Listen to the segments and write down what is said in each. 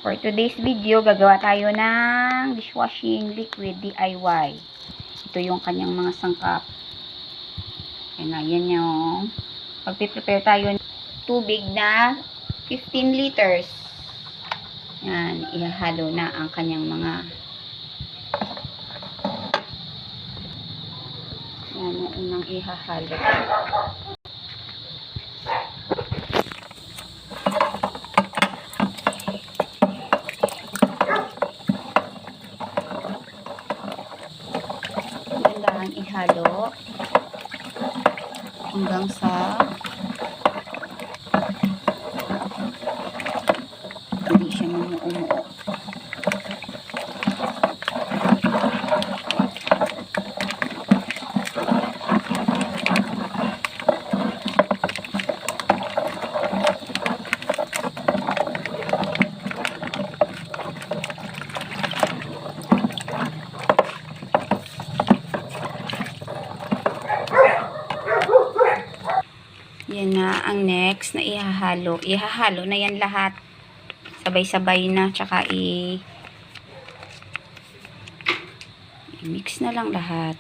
For today's video, gagawa tayo ng dishwashing liquid DIY. Ito yung kanyang mga sangkap. Yan yung pagpiprepare tayo ng tubig na 15 liters. Yan, ihahalo na ang kanyang mga yan, yung unang ihahalo. Ang ihalo hanggang sa hindi siya umuo. Yan na ang next na ihahalo. Ihahalo na yan lahat. Sabay-sabay na. Tsaka i-mix na lang lahat.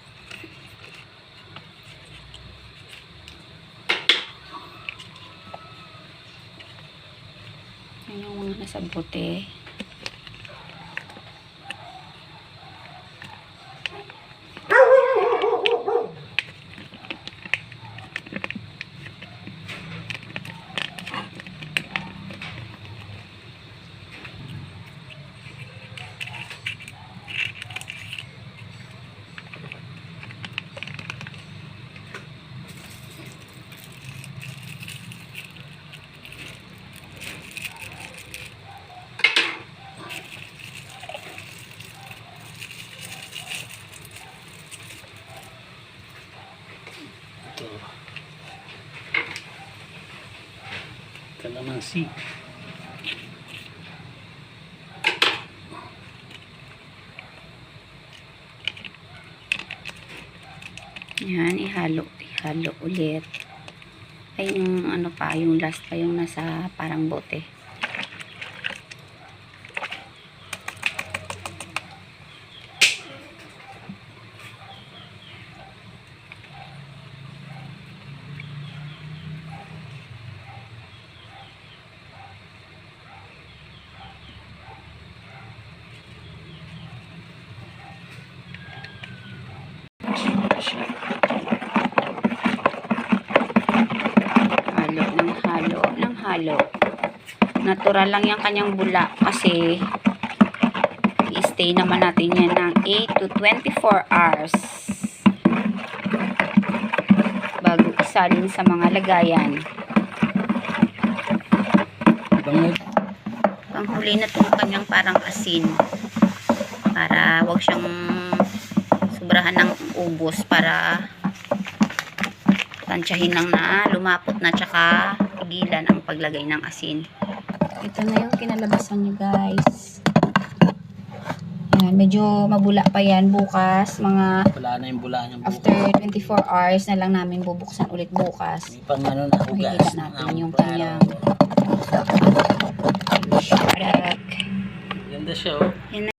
Yan yung nasa bote. Kalamansi. Yan, ihalo ulit. Ay, yung ano pa, yung last pa yung nasa parang bote. Halo. Natural lang yung kanyang bula kasi i-stay naman natin yan ng 8 to 24 hours bago isalin sa mga lagayan. Panghuli na itong kanyang parang asin para wag siyang sobrahan ng ubos, para tansyahin lang na lumapot na, tsaka tigilan ang paglagay ng asin. Ito na yung kinalabasan niya, guys. Yan, medyo mabula pa yan. Bukas, mga wala na yung bula niya bukas. After 24 hours na lang namin bubuksan ulit bukas. May pang ano na ugas. Makikita natin yung kanyang product. Ganda siya, oh. Yan